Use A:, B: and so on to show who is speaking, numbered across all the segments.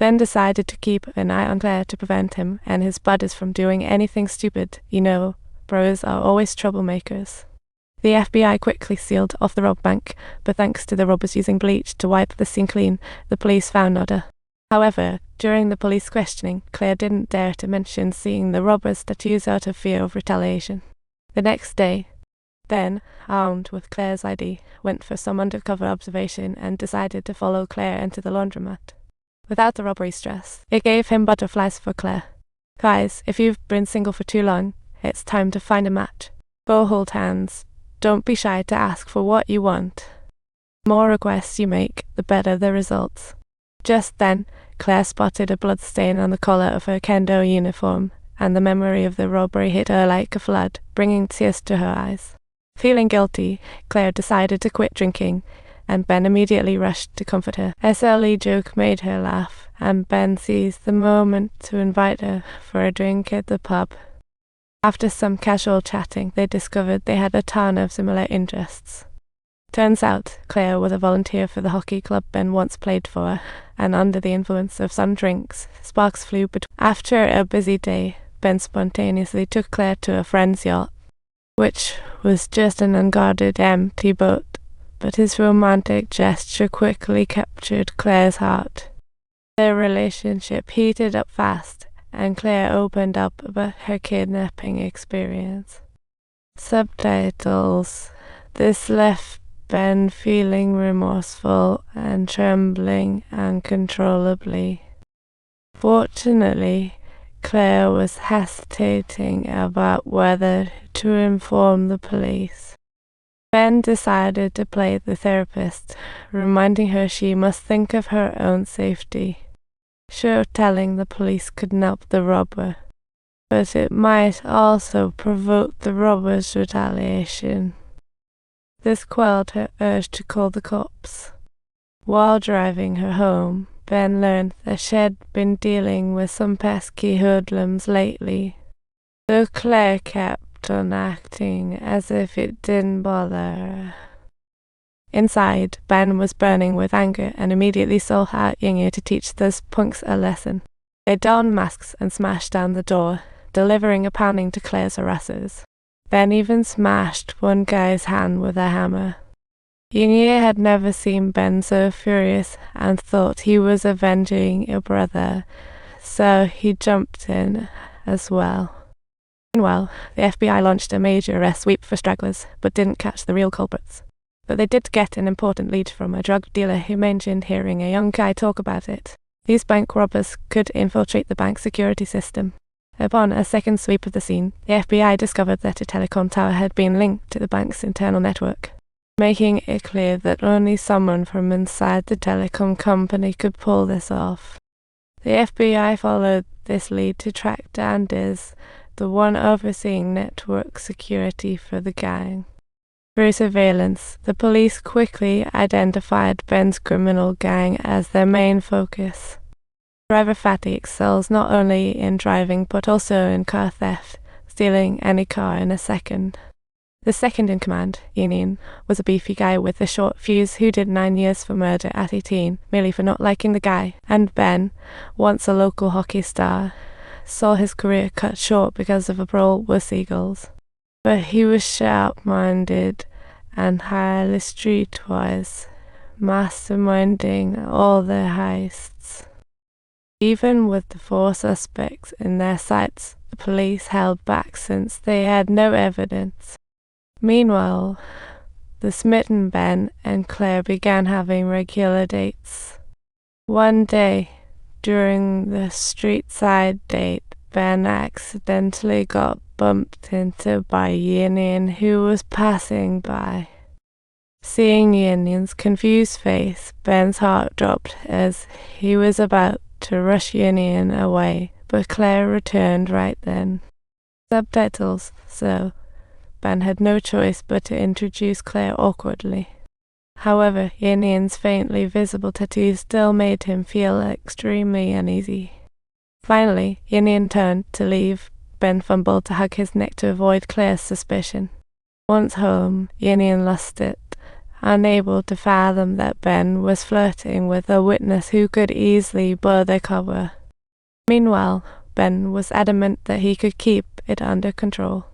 A: Ben decided to keep an eye on Claire to prevent him and his buddies from doing anything stupid. You know, bros are always troublemakers. The FBI quickly sealed off the rob bank, but thanks to the robbers using bleach to wipe the scene clean, the police found nada. However, during the police questioning, Claire didn't dare to mention seeing the robbers' tattoos out of fear of retaliation. The next day, Ben, armed with Claire's ID, went for some undercover observation and decided to follow Claire into the laundromat. Without the robbery stress, it gave him butterflies for Claire. Guys, if you've been single for too long, it's time to find a match. Go hold hands. Don't be shy to ask for what you want. The more requests you make, the better the results. Just then, Claire spotted a bloodstain on the collar of her kendo uniform, and the memory of the robbery hit her like a flood, bringing tears to her eyes. Feeling guilty, Claire decided to quit drinking, and Ben immediately rushed to comfort her. A silly joke made her laugh, and Ben seized the moment to invite her for a drink at the pub. After some casual chatting, they discovered they had a ton of similar interests. Turns out, Claire was a volunteer for the hockey club Ben once played for, and under the influence of some drinks, sparks flew between. After a busy day, Ben spontaneously took Claire to a friend's yacht, which was just an unguarded empty boat, but his romantic gesture quickly captured Claire's heart. Their relationship heated up fast, and Claire opened up about her kidnapping experience. Subtitles. This left Ben feeling remorseful and trembling uncontrollably. Fortunately, Claire was hesitating about whether to inform the police. Ben decided to play the therapist, reminding her she must think of her own safety. Sure, telling the police could help the robber, but it might also provoke the robber's retaliation. This quelled her urge to call the cops. While driving her home, Ben learned that she'd been dealing with some pesky hoodlums lately, though Claire kept on acting as if it didn't bother her. Inside, Ben was burning with anger and immediately sought out Yingyue to teach those punks a lesson. They donned masks and smashed down the door, delivering a pounding to Claire's harassers. Ben even smashed one guy's hand with a hammer. Yingyue had never seen Ben so furious and thought he was avenging a brother, so he jumped in as well. Meanwhile, the FBI launched a major arrest sweep for stragglers, but didn't catch the real culprits. But they did get an important lead from a drug dealer who mentioned hearing a young guy talk about it. These bank robbers could infiltrate the bank security system. Upon a second sweep of the scene, the FBI discovered that a telecom tower had been linked to the bank's internal network, making it clear that only someone from inside the telecom company could pull this off. The FBI followed this lead to track down Diz, the one overseeing network security for the gang. Through surveillance, the police quickly identified Ben's criminal gang as their main focus. Driver Fatty excels not only in driving but also in car theft, stealing any car in a second. The second in command, Yinyin, was a beefy guy with a short fuse who did 9 years for murder at 18, merely for not liking the guy. And Ben, once a local hockey star, saw his career cut short because of a brawl with seagulls. But he was sharp-minded and highly streetwise, masterminding all their heists. Even with the 4 suspects in their sights, the police held back since they had no evidence. Meanwhile, the smitten Ben and Claire began having regular dates. One day, during the street-side date, Ben accidentally got bumped into by Yinyin, who was passing by. Seeing Yinyin's confused face, Ben's heart dropped as he was about to rush Yinyin away, but Claire returned right then. Subtitles, so Ben had no choice but to introduce Claire awkwardly. However, Yinyin's faintly visible tattoo still made him feel extremely uneasy. Finally, Yinyin turned to leave. Ben fumbled to hug his neck to avoid Claire's suspicion. Once home, Yinyin lost it, unable to fathom that Ben was flirting with a witness who could easily blow their cover. Meanwhile, Ben was adamant that he could keep it under control.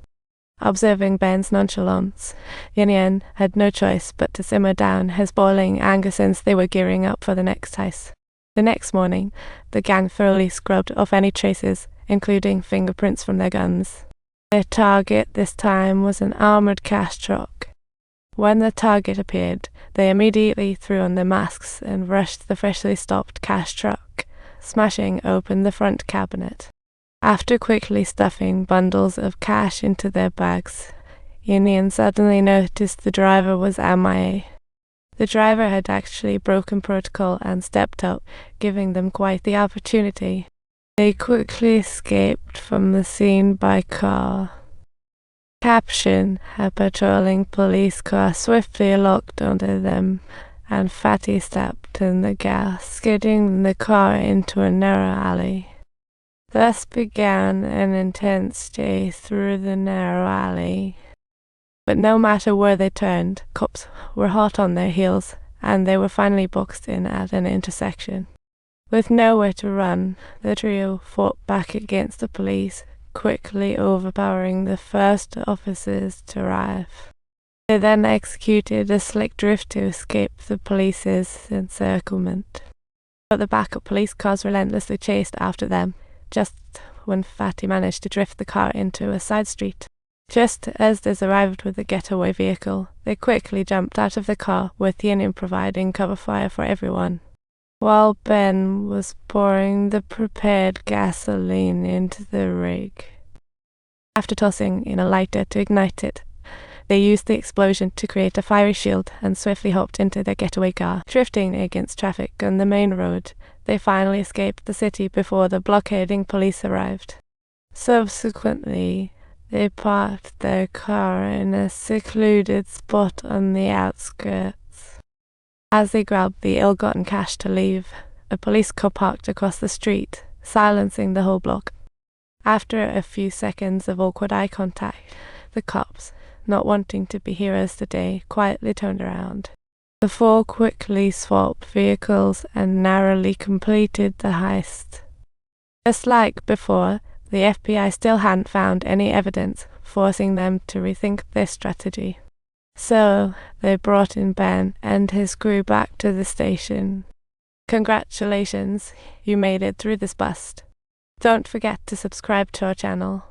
A: Observing Ben's nonchalance, Yan had no choice but to simmer down his boiling anger since they were gearing up for the next heist. The next morning, the gang thoroughly scrubbed off any traces, including fingerprints from their guns. Their target this time was an armored cash truck. When the target appeared, they immediately threw on their masks and rushed the freshly stopped cash truck, smashing open the front cabinet. After quickly stuffing bundles of cash into their bags, Yan suddenly noticed the driver was MIA. The driver had actually broken protocol and stepped up, giving them quite the opportunity. They quickly escaped from the scene by car. Caption: a patrolling police car swiftly locked onto them, and Fatty stepped in the gas, skidding the car into a narrow alley. Thus began an intense chase through the narrow alley. But no matter where they turned, cops were hot on their heels, and they were finally boxed in at an intersection. With nowhere to run, the trio fought back against the police, quickly overpowering the first officers to arrive. They then executed a slick drift to escape the police's encirclement. But the backup police cars relentlessly chased after them, just when Fatty managed to drift the car into a side street. Just as they arrived with the getaway vehicle, they quickly jumped out of the car, with Yan providing cover fire for everyone, while Ben was pouring the prepared gasoline into the rig. After tossing in a lighter to ignite it, they used the explosion to create a fiery shield and swiftly hopped into their getaway car. Drifting against traffic on the main road, they finally escaped the city before the blockading police arrived. Subsequently, they parked their car in a secluded spot on the outskirts. As they grabbed the ill-gotten cash to leave, a police car parked across the street, silencing the whole block. After a few seconds of awkward eye contact, the cops, not wanting to be heroes today, quietly turned around. The four quickly swapped vehicles and narrowly completed the heist. Just like before, the FBI still hadn't found any evidence, forcing them to rethink their strategy. So, they brought in Ben and his crew back to the station. Congratulations, you made it through this bust. Don't forget to subscribe to our channel.